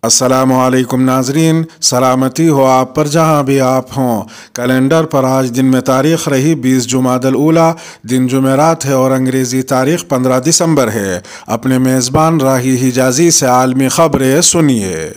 السلام علیکم ناظرین، سلامتی ہو آپ پر جہاں بھی آپ ہوں۔ کیلنڈر پر آج دن میں تاریخ رہی 20 جمادی الاولیٰ، دن جمعرات ہے اور انگریزی تاریخ 15 دسمبر ہے۔ اپنے میزبان راہی حجازی سے عالمی خبریں سنیے۔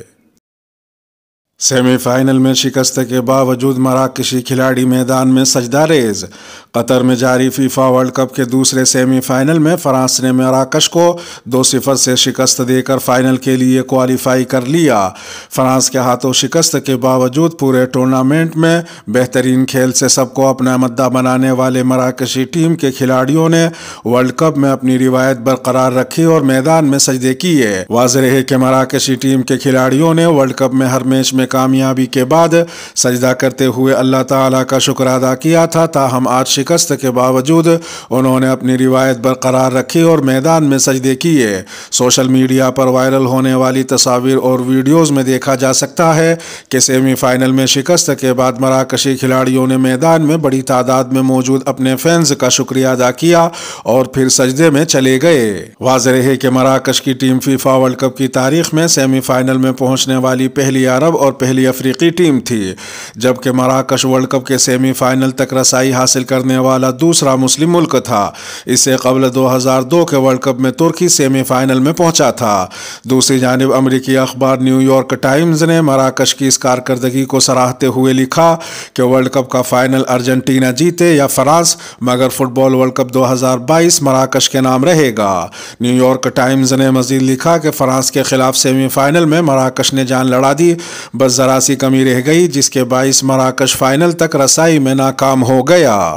سیمی فائنل میں شکست کے باوجود مراکشی کھلاڑی میدان میں سجدہ ریز۔ قطر میں جاری فیفا ورلڈ کپ کے دوسرے سیمی فائنل میں فرانس نے مراکش کو 2-0 سے شکست دے کر فائنل کے لیے کوالیفائی کر لیا۔ فرانس کے ہاتھوں شکست کے باوجود پورے ٹورنامنٹ میں بہترین کھیل سے سب کو اپنا مداح بنانے والے مراکشی ٹیم کے کھلاڑیوں نے ورلڈ کپ میں اپنی روایت برقرار رکھی اور میدان میں سجدے کیے۔ واضح ہے کہ مراکشی ٹیم کے کھلاڑیوں نے ورلڈ کپ میں ہر میچ میں کامیابی کے بعد سجدہ کرتے ہوئے اللہ تعالیٰ کا شکر ادا کیا تھا، تاہم آج شکست کے باوجود انہوں نے اپنی روایت برقرار رکھی اور میدان میں سجدے کیے۔ سوشل میڈیا پر وائرل ہونے والی تصاویر اور ویڈیوز میں دیکھا جا سکتا ہے کہ سیمی فائنل میں شکست کے بعد مراکشی کھلاڑیوں نے میدان میں بڑی تعداد میں موجود اپنے فینز کا شکریہ ادا کیا اور پھر سجدے میں چلے گئے۔ واضح ہے کہ مراکش کی ٹیم فیفا ورلڈ کپ کی تاریخ میں سیمی فائنل میں پہنچنے والی پہلی عرب اور پہلی افریقی ٹیم تھی، جبکہ مراکش ورلڈ کپ کے سیمی فائنل تک رسائی حاصل کرنے والا دوسرا مسلم ملک تھا۔ اس سے قبل 2002 کے ورلڈ کپ میں ترکی سیمی فائنل میں پہنچا تھا۔ دوسری جانب امریکی اخبار نیو یارک ٹائمز نے مراکش کی اس کارکردگی کو سراہتے ہوئے لکھا کہ ورلڈ کپ کا فائنل ارجنٹینا جیتے یا فرانس، مگر فٹ بال ورلڈ کپ 2022 مراکش کے نام رہے گا۔ نیو یارک ٹائمز نے مزید لکھا کہ فرانس کے خلاف سیمی فائنل میں مراکش نے جان لڑا دی، بس ذرا سی کمی رہ گئی جس کے باعث مراکش فائنل تک رسائی میں ناکام ہو گیا۔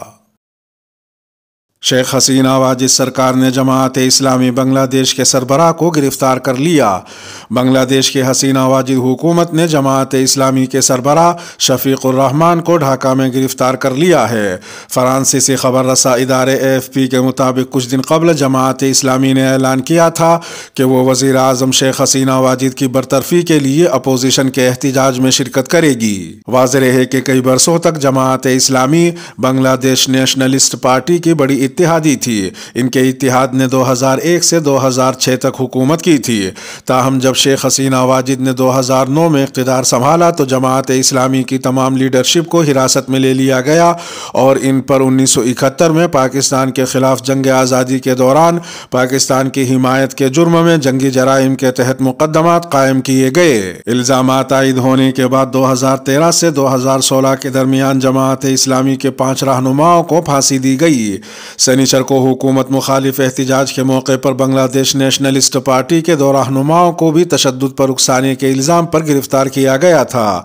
شیخ حسینہ واجد سرکار نے جماعت اسلامی بنگلہ دیش کے سربراہ کو گرفتار کر لیا۔ بنگلہ دیش کی حسینہ واجد حکومت نے جماعت اسلامی کے سربراہ شفیق الرحمان کو ڈھاکہ میں گرفتار کر لیا ہے۔ فرانسیسی خبر رساں ادارے AFP کے مطابق کچھ دن قبل جماعت اسلامی نے اعلان کیا تھا کہ وہ وزیر اعظم شیخ حسینہ واجد کی برطرفی کے لیے اپوزیشن کے احتجاج میں شرکت کرے گی۔ واضح ہے کہ کئی برسوں تک جماعت اسلامی بنگلہ دیش نیشنلسٹ پارٹی کی بڑی اتحادی تھی۔ ان کے اتحاد نے 2001 سے 2006 تک حکومت کی تھی، تاہم جب شیخ حسینہ واجد نے 2009 میں اقتدار سنبھالا تو جماعت اسلامی کی تمام لیڈرشپ کو حراست میں لے لیا گیا اور ان پر 1971 میں پاکستان کے خلاف جنگ آزادی کے دوران پاکستان کی حمایت کے جرم میں جنگی جرائم کے تحت مقدمات قائم کیے گئے۔ الزامات عائد ہونے کے بعد 2013 سے 2016 کے درمیان جماعت اسلامی کے 5 رہنماؤں کو پھانسی دی گئی۔ سنیچر کو حکومت مخالف احتجاج کے موقع پر بنگلہ دیش نیشنلسٹ پارٹی کے 2 رہنماؤں کو بھی تشدد پر اکسانے کے الزام پر گرفتار کیا گیا تھا۔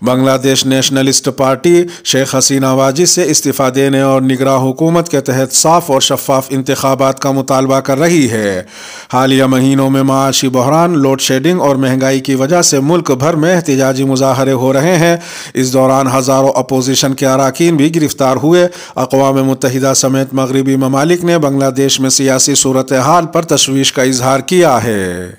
بنگلہ دیش نیشنلسٹ پارٹی شیخ حسینہ واجد سے استعفیٰ دینے اور نگراں حکومت کے تحت صاف اور شفاف انتخابات کا مطالبہ کر رہی ہے۔ حالیہ مہینوں میں معاشی بحران، لوڈ شیڈنگ اور مہنگائی کی وجہ سے ملک بھر میں احتجاجی مظاہرے ہو رہے ہیں۔ اس دوران ہزاروں اپوزیشن کے اراکین بھی گرفتار ہوئے۔ اقوام متحدہ سمیت مغربی ممالک نے بنگلہ دیش میں سیاسی صورتحال پر تشویش کا اظہار کیا ہے۔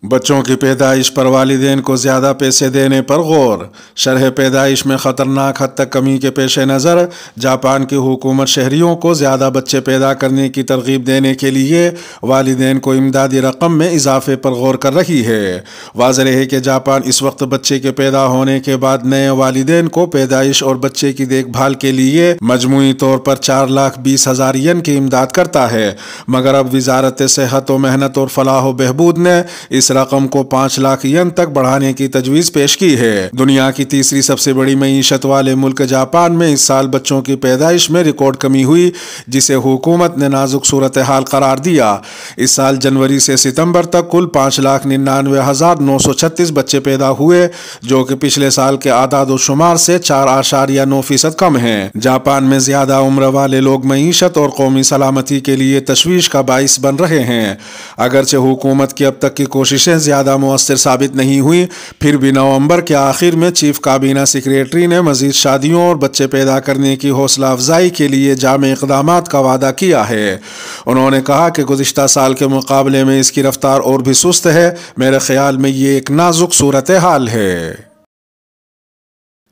بچوں کی پیدائش پر والدین کو زیادہ پیسے دینے پر غور۔ شرح پیدائش میں خطرناک حد تک کمی کے پیش نظر جاپان کی حکومت شہریوں کو زیادہ بچے پیدا کرنے کی ترغیب دینے کے لیے والدین کو امدادی رقم میں اضافے پر غور کر رہی ہے۔ واضح ہے کہ جاپان اس وقت بچے کے پیدا ہونے کے بعد نئے والدین کو پیدائش اور بچے کی دیکھ بھال کے لیے مجموعی طور پر 4,20,000 ین کی امداد کرتا ہے، مگر اب وزارت صحت و محنت اور فلاح و بہبود نے اس رقم کو 5,00,000 ین تک بڑھانے کی تجویز پیش کی ہے۔ دنیا کی تیسری سب سے بڑی معیشت والے ملک جاپان میں اس سال بچوں کی پیدائش میں ریکارڈ کمی ہوئی، جسے حکومت نے نازک صورتحال قرار دیا۔ اس سال جنوری سے ستمبر تک کل 5,99,936 بچے پیدا ہوئے، جو کہ پچھلے سال کے اعداد و شمار سے 4.9% کم ہیں۔ جاپان میں زیادہ عمر والے لوگ معیشت اور قومی سلامتی کے لیے تشویش کا باعث بن رہے ہیں۔ اگرچہ حکومت کی اب تک کی کوششیں زیادہ مؤثر ثابت نہیں ہوئی، پھر بھی نومبر کے آخر میں چیف کابینہ سیکریٹری نے مزید شادیوں اور بچے پیدا کرنے کی حوصلہ افزائی کے لیے جامع اقدامات کا وعدہ کیا ہے۔ انہوں نے کہا کہ گزشتہ سال کے مقابلے میں اس کی رفتار اور بھی سست ہے۔ میرے خیال میں یہ ایک نازک صورتحال ہے۔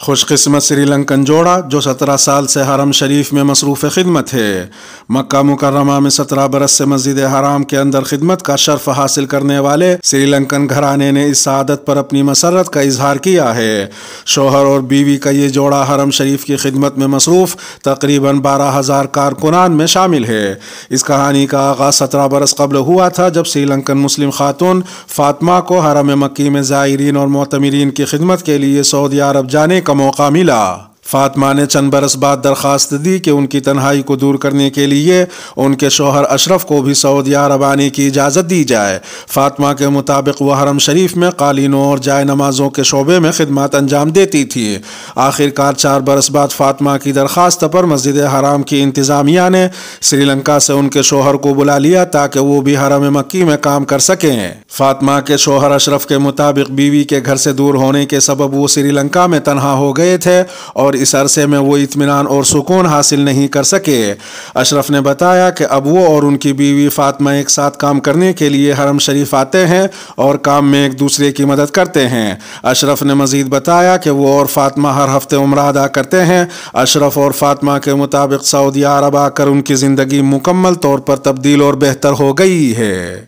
خوش قسمت سری لنکن جوڑا جو 17 سال سے حرم شریف میں مصروف خدمت ہے۔ مکہ مکرمہ میں 17 برس سے مسجد حرام کے اندر خدمت کا شرف حاصل کرنے والے سری لنکن گھرانے نے اس سعادت پر اپنی مسرت کا اظہار کیا ہے۔ شوہر اور بیوی کا یہ جوڑا حرم شریف کی خدمت میں مصروف تقریباً 12,000 کارکنان میں شامل ہے۔ اس کہانی کا آغاز 17 برس قبل ہوا تھا جب سری لنکن مسلم خاتون فاطمہ کو حرم مکی میں زائرین اور معتمرین کی خدمت کے لیے سعودی عرب جانے کا موقع ملا۔ فاطمہ نے چند برس بعد درخواست دی کہ ان کی تنہائی کو دور کرنے کے لیے ان کے شوہر اشرف کو بھی سعودی عرب آنے کی اجازت دی جائے۔ فاطمہ کے مطابق وہ حرم شریف میں قالینوں اور جائے نمازوں کے شعبے میں خدمات انجام دیتی تھی۔ آخر کار 4 برس بعد فاطمہ کی درخواست پر مسجد حرام کی انتظامیہ نے سری لنکا سے ان کے شوہر کو بلا لیا تاکہ وہ بھی حرم مکی میں کام کر سکیں۔ فاطمہ کے شوہر اشرف کے مطابق بیوی کے گھر سے دور ہونے کے سبب وہ سری لنکا میں تنہا ہو گئے تھے اور اس عرصے میں وہ اطمینان اور سکون حاصل نہیں کر سکے۔ اشرف نے بتایا کہ اب وہ اور ان کی بیوی فاطمہ ایک ساتھ کام کرنے کے لیے حرم شریف آتے ہیں اور کام میں ایک دوسرے کی مدد کرتے ہیں۔ اشرف نے مزید بتایا کہ وہ اور فاطمہ ہر ہفتے عمرہ ادا کرتے ہیں۔ اشرف اور فاطمہ کے مطابق سعودی عرب آ کر ان کی زندگی مکمل طور پر تبدیل اور بہتر ہو گئی ہے۔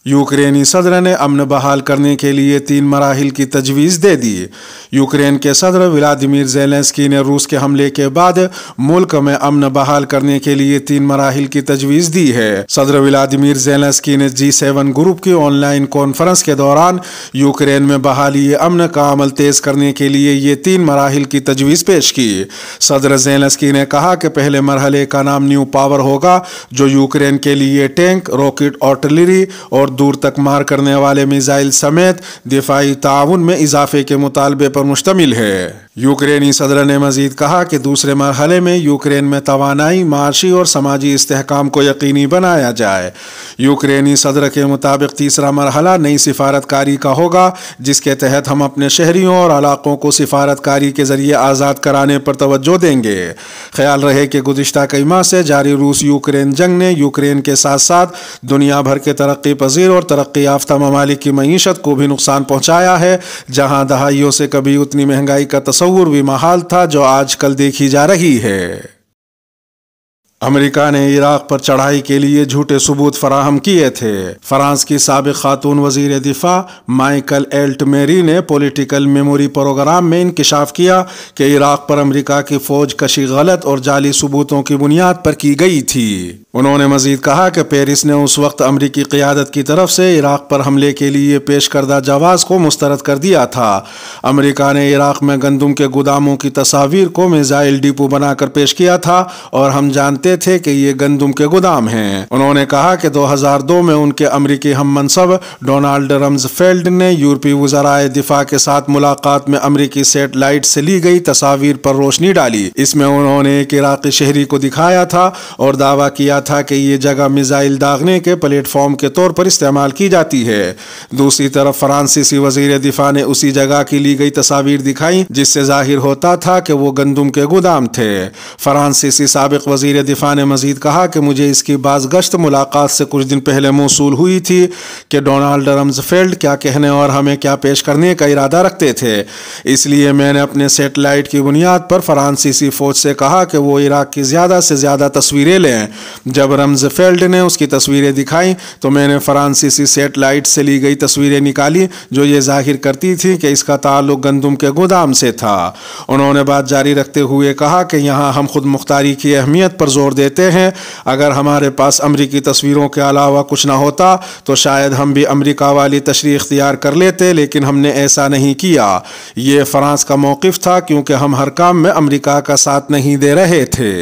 یوکرینی صدر نے امن بحال کرنے کے لیے 3 مراحل کی تجویز دے دی۔ یوکرین کے صدر ولادیمیر زیلنسکی نے روس کے حملے کے بعد ملک میں امن بحال کرنے کے لیے 3 مراحل کی تجویز دی ہے۔ صدر ولادیمیر زیلنسکی نے G7 گروپ کی آن لائن کانفرنس کے دوران یوکرین میں بحالی امن کا عمل تیز کرنے کے لیے یہ 3 مراحل کی تجویز پیش کی۔ صدر زیلنسکی نے کہا کہ پہلے مرحلے کا نام نیو پاور ہوگا جو یوکرین کے لیے ٹینک، راکٹ آرٹلری اور دور تک مار کرنے والے میزائل سمیت دفاعی تعاون میں اضافے کے مطالبے پر مشتمل ہے۔ یوکرینی صدر نے مزید کہا کہ دوسرے مرحلے میں یوکرین میں توانائی، معاشی اور سماجی استحکام کو یقینی بنایا جائے۔ یوکرینی صدر کے مطابق تیسرا مرحلہ نئی سفارت کاری کا ہوگا جس کے تحت ہم اپنے شہریوں اور علاقوں کو سفارت کاری کے ذریعے آزاد کرانے پر توجہ دیں گے۔ خیال رہے کہ گزشتہ کئی ماہ سے جاری روس یوکرین جنگ نے یوکرین کے ساتھ ساتھ دنیا بھر کے ترقی پذیر اور ترقی یافتہ ممالک کی معیشت کو بھی نقصان پہنچایا ہے، جہاں دہائیوں سے کبھی اتنی مہنگائی کا تصور بھی محال تھا جو آج کل دیکھی جا رہی ہے۔ امریکہ نے عراق پر چڑھائی کے لیے جھوٹے ثبوت فراہم کیے تھے۔ فرانس کی سابق خاتون وزیر دفاع مائیکل ایلٹمیری نے پولیٹیکل میموری پروگرام میں انکشاف کیا کہ عراق پر امریکہ کی فوج کشی غلط اور جعلی ثبوتوں کی بنیاد پر کی گئی تھی۔ انہوں نے مزید کہا کہ پیرس نے اس وقت امریکی قیادت کی طرف سے عراق پر حملے کے لیے پیش کردہ جواز کو مسترد کر دیا تھا۔ امریکہ نے عراق میں گندم کے گوداموں کی تصاویر کو میزائل ڈپو بنا کر پیش کیا تھا اور ہم جانتے تھے کہ یہ گندم کے گودام ہیں۔ انہوں نے کہا کہ 2002 میں ان کے امریکی ہم منصب ڈونالڈ رمزفیلڈ نے یورپی وزرائے دفاع کے ساتھ ملاقات میں امریکی سیٹلائٹ سے لی گئی تصاویر پر روشنی ڈالی۔ اس میں انہوں نے ایک عراقی شہری کو دکھایا تھا اور دعویٰ کیا تھا کہ یہ جگہ میزائل داغنے کے پلیٹ فارم کے طور پر استعمال کی جاتی ہے۔ دوسری طرف فرانسیسی وزیر دفاع نے اسی جگہ کی لی گئی تصاویر دکھائیں جس سے ظاہر ہوتا تھا کہ وہ گندم کے گودام تھے۔ فرانسیسی سابق وزیر دفاع نے مزید کہا کہ مجھے اس کی بازگشت ملاقات سے کچھ دن پہلے موصول ہوئی تھی کہ ڈونالڈ رمزفیلڈ کیا کہنے اور ہمیں کیا پیش کرنے کا ارادہ رکھتے تھے، اس لیے میں نے اپنے سیٹلائٹ کی بنیاد پر فرانسیسی فوج سے کہا کہ وہ عراق کی زیادہ سے زیادہ تصویریں لیں۔ جب رمزفیلڈ نے اس کی تصویریں دکھائیں تو میں نے فرانسیسی سیٹلائٹ سے لی گئی تصویریں نکالی جو یہ ظاہر کرتی تھی کہ اس کا تعلق گندم کے گودام سے تھا۔ انہوں نے بات جاری رکھتے ہوئے کہا کہ یہاں ہم خود مختاری کی اہمیت پر زور دیتے ہیں۔ اگر ہمارے پاس امریکی تصویروں کے علاوہ کچھ نہ ہوتا تو شاید ہم بھی امریکہ والی تشریح اختیار کر لیتے، لیکن ہم نے ایسا نہیں کیا۔ یہ فرانس کا موقف تھا کیونکہ ہم ہر کام میں امریکہ کا ساتھ نہیں دے رہے تھے۔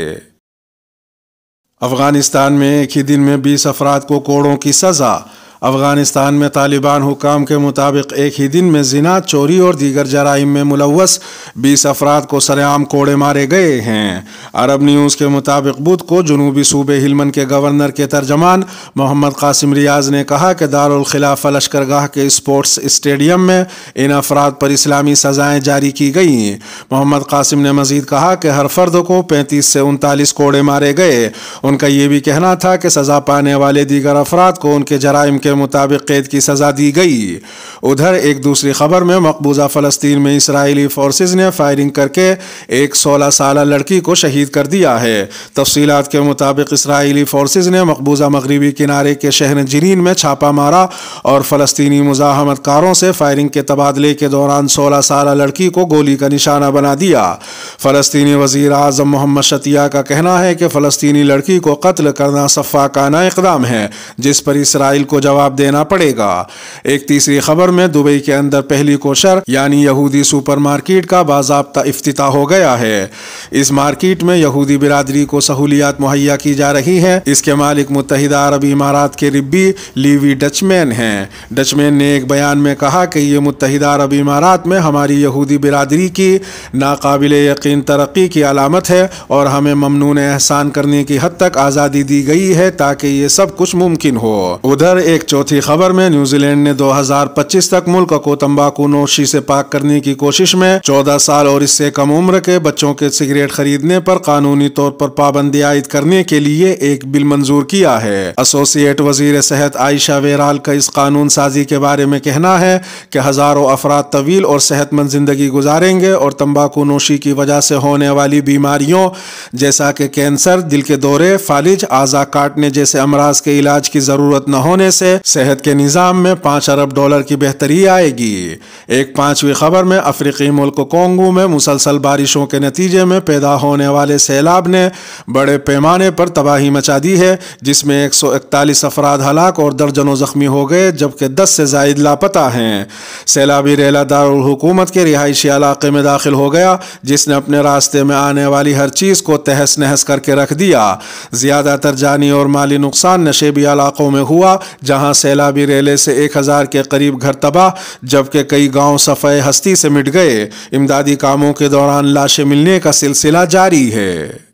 افغانستان میں ایک ہی دن میں 20 افراد کو کوڑوں کی سزا۔ افغانستان میں طالبان حکام کے مطابق ایک ہی دن میں زنا، چوری اور دیگر جرائم میں ملوث 20 افراد کو سرعام کوڑے مارے گئے ہیں۔ عرب نیوز کے مطابق بدھ کو جنوبی صوبے ہلمند کے گورنر کے ترجمان محمد قاسم ریاض نے کہا کہ دارالخلافہ لشکرگاہ کے اسپورٹس اسٹیڈیم میں ان افراد پر اسلامی سزائیں جاری کی گئیں۔ محمد قاسم نے مزید کہا کہ ہر فرد کو 35 سے 39 کوڑے مارے گئے۔ ان کا یہ بھی کہنا تھا کہ سزا پانے والے دیگر افراد کو ان کے جرائم کے کے مطابق قید کی سزا دی گئی۔ ادھر ایک دوسری خبر میں مقبوضہ فلسطین میں اسرائیلی فورسز نے فائرنگ کر کے ایک 16 سالہ لڑکی کو شہید کر دیا ہے۔ تفصیلات کے مطابق اسرائیلی فورسز نے مقبوضہ مغربی کنارے کے شہر جنین میں چھاپا مارا اور فلسطینی مزاحمت کاروں سے فائرنگ کے تبادلے کے دوران 16 سالہ لڑکی کو گولی کا نشانہ بنا دیا۔ فلسطینی وزیر اعظم محمد شتیہ کا کہنا ہے کہ فلسطینی لڑکی کو قتل کرنا سفاکانہ اقدام ہے جس پر اسرائیل کو جواب دینا پڑے گا۔ ایک تیسری خبر میں دبئی کے اندر پہلی کوشر یعنی یہودی سپر مارکیٹ کا باضابطہ افتتاح ہو گیا ہے۔ اس مارکیٹ میں یہودی برادری کو سہولیات مہیا کی جا رہی ہیں۔ اس کے مالک متحدہ عرب امارات کے ربی لیوی ڈچمین ہیں۔ ڈچمین نے ایک بیان میں کہا کہ یہ متحدہ عرب امارات میں ہماری یہودی برادری کی ناقابل یقین ترقی کی علامت ہے اور ہمیں ممنون احسان کرنے کی حد تک آزادی دی گئی ہے تاکہ یہ سب کچھ ممکن ہو۔ ادھر ایک چوتھی خبر میں نیوزی لینڈ نے 2025 تک ملک کو تمباکو نوشی سے پاک کرنے کی کوشش میں 14 سال اور اس سے کم عمر کے بچوں کے سگریٹ خریدنے پر قانونی طور پر پابندی عائد کرنے کے لیے ایک بل منظور کیا ہے۔ ایسوسی ایٹ وزیر صحت عائشہ ویرال کا اس قانون سازی کے بارے میں کہنا ہے کہ ہزاروں افراد طویل اور صحت مند زندگی گزاریں گے اور تمباکو نوشی کی وجہ سے ہونے والی بیماریوں جیسا کہ کینسر، دل کے دورے، فالج، اعضاء کاٹنے جیسے امراض کے علاج کی ضرورت نہ ہونے سے صحت کے نظام میں $5 ارب کی بہتری آئے گی۔ ایک پانچویں خبر میں افریقی ملک کونگو میں مسلسل بارشوں کے نتیجے میں پیدا ہونے والے سیلاب نے بڑے پیمانے پر تباہی مچا دی ہے جس میں 141 افراد ہلاک اور درجنوں زخمی ہو گئے جبکہ 10 سے زائد لاپتہ ہیں۔ سیلابی ریلا دارالحکومت کے رہائشی علاقے میں داخل ہو گیا جس نے اپنے راستے میں آنے والی ہر چیز کو تہس نہس کر کے رکھ دیا۔ زیادہ تر جانی اور مالی نقصان نشیبی علاقوں میں ہوا جہاں سیلابی ریلے سے 1000 کے قریب گھر تباہ جبکہ کئی گاؤں صفحۂ ہستی سے مٹ گئے۔ امدادی کاموں کے دوران لاشیں ملنے کا سلسلہ جاری ہے۔